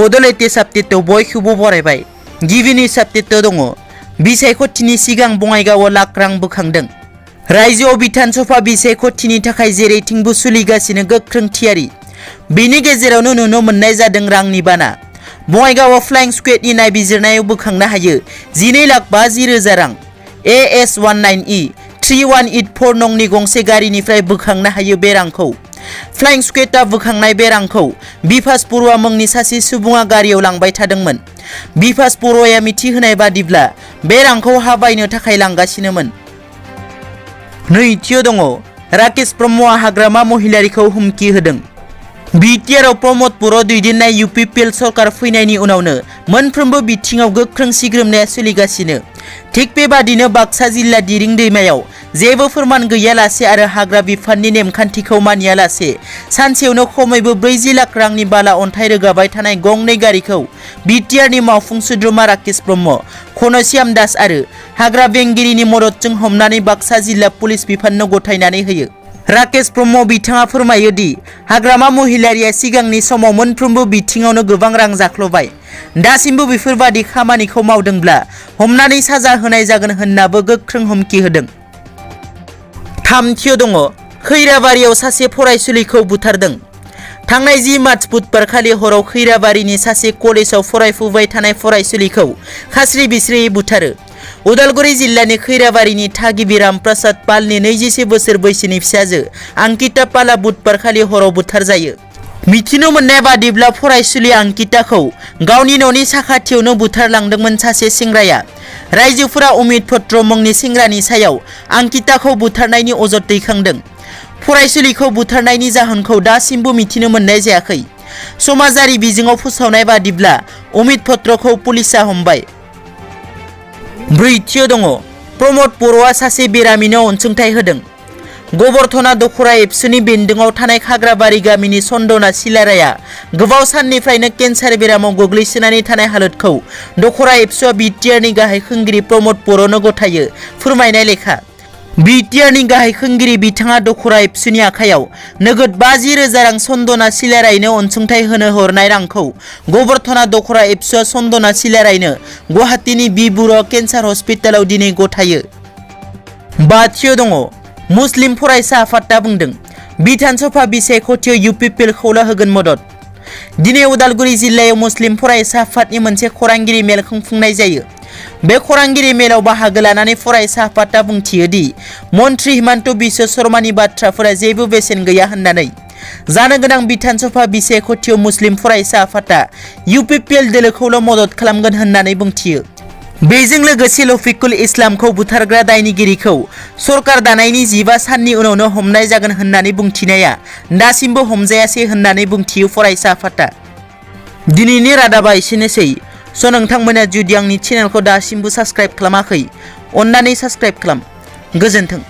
Bodoland साबटेटआव बयखौबो बरायबाय। गिबिनि साबटेटआव दङ बिसायख'थिनि सिगां बङाइगावआव लाख रां बोखांदों। रायजोआव बिधानसभा बिसायख'थिनि थाखाय जेरैथिंबो सोलिगासिनो गोख्रों थियारि। बेनि गेजेरावनो नुनो मोननाय जादों रांनि बाना। बङाइगावआव फ्लाइं स्क्वेडनि नायबिजिरनायाव बोखांनो हायो 12,50,000 रां। AS19E3184 नंनि गंसे गारिनिफ्राय बोखांनो हायो बे रांखौ। फ्लाइं स्क्वेडआ बोखांनाय बे रांखौ बिफास बरुवा मुंनि सासे सुबुङा गारियाव लांबाय थादोंमोन। बिफास बरुवाया मिथिहोनाय बादिब्ला बे रांखौ हा बायनो थाखाय लांगासिनोमोन। नैथियाव दङ राकेश ब्रह्मआ हाग्रामा महिलारिखौ हुमखि होदों। BTR आव प्रमद बर' दैदेननाय UPPL सरकार फैनायनि उनावनो मोनफ्रोमबो बिथिङाव गोख्रों सिग्रोमनाया सोलिगासिनो। थिग बेबादिनो बाक्सा जिल्ला दिरिं दैमायाव जेबो फोरमान गैयालासे आरो हाग्रा बिफाननि नेमखान्थिखौ मानियालासे सानसेयावनो खमैबो 40 लाख रांनि बाला अन्थाइ रोगाबाय थानाय गंनै गारिखौ BTR नि मावफुं सोद्रोमा राकेश ब्रह्म, घनश्याम दास आरो हाग्रा बेंगिरिनि मददजों हमनानै बाक्सा जिल्ला पुलिस बिफाननो गथायनानै होयो। राकेश ब्रह्म बिथाङा फोरमायो दि हाग्रामा महिलारिया सिगांनि समाव मोनफ्रोमबो बिथिङावनो गोबां रां जाख्ल'बाय। दासिमबो बेफोरबादि खामानिखौ मावदोंब्ला हमनानै साजा होनाय जागोन होननाबो गोख्रों हुमखि होदों। थामथियाव दङ खैराबारियाव सासे फरायसुलिखौ बुथारदों। थांनाय 10 मार्च बुधबारखालि हराव खैराबारिनि सासे कलेजाव फरायफुबाय थानाय फरायसुलिखौ खास्रि बिस्रियै बुथारो। उदालगुरि जिल्लानि खैराबारिनि थागिबि रामप्रसाद पालनि 21 बोसोर बैसोनि फिसाजो अंकिता पालआ बुधबारखालि हराव बुथारजायो। मिथिनो मोननाय बादिब्ला फरायसुलि अंकिताखौ गावनि न'नि साखाथियावनो बुथारलांदोंमोन सासे सेंग्राया। रायजोफोरा उमिद पत्र मुंनि सेंग्रानि सायाव अंकिताखौ बुथारनायनि अजद दैखांदों। फरायसुलिखौ बुथारनायनि जाहोनखौ दासिमबो मिथिनो मोननाय जायाखै। समाजारि बिजोङाव फोसावनाय बादिब्ला उमिद पत्रखौ पुलिसआ हमबाय। ब्रैथियाव दङ प्रमद बर'आ सासे बेरामिनो अनसुंथाइ होदों। गबरधना दखरा एबसुनि बेन्दोंआव थानाय खाग्राबारि गामिनि सन्दना सिलाराया गोबाव साननिफ्रायनो केन्सार बेरामाव गोग्लैसोनानै थानाय हालोदखौ दखरा एबसुआ BTR नि गाहाय खुंगिरि प्रमद बर'नो गथायो फोरमायनाय लेखा। BTR नि गाहाय खुंगिरि बिथाङा दखरा एबसुनि आखायाव नोगोद 50,000 रां सन्दना सिलारायनो अनसुंथाइ होनो हरनाय रांखौ गबरधना दखरा एबसुआ सन्दना सिलारायनो गुवाहाटीनि बि बर' केन्सार हस्पिटालाव दिनै गथायो। बाथियाव दङ मुस्लिम फरायसा आफादा बुंदों बिधानसभा बिसायख'थियाव UPPL खौला होगोन मदद। दिनै उदालगुरि जिल्लायाव मुस्लिम फरायसा आफादनि मोनसे खौरांगिरि मेल खुंफुंनाय जायो। बे खौरांगिरि मेलाव बाहागो लानानै फरायसा आफादा बुंथियो दि मन्त्रि हिमन्त बिश्व शर्मानि बाथ्राफोरा जेबो बेसेन गैया होननानै। जानो गोनां बिधानसभा बिसायख'थियाव मुस्लिम फरायसा आफादा UPPL दोलोखौल' मदद खालामगोन होननानै बुंथियो। बेजों लोगोसे लफिकुल इस्लामखौ बुथारग्रा दायनिगिरिखौ सरकार दानायनि 15 साननि उनावनो हमनाय जागोन होननानै बुंथिनाया दासिमबो हमजायासै होननानै बुंथियो फरायसा आफादा। दिनैनि रादाबा एसेनोसै। नोंथांमोना जुदि आंनि चेनेलखौ दासिमबो साबस्क्राइब खालामाखै अन्नानै साबस्क्राइब खालाम। गोजोन्थों।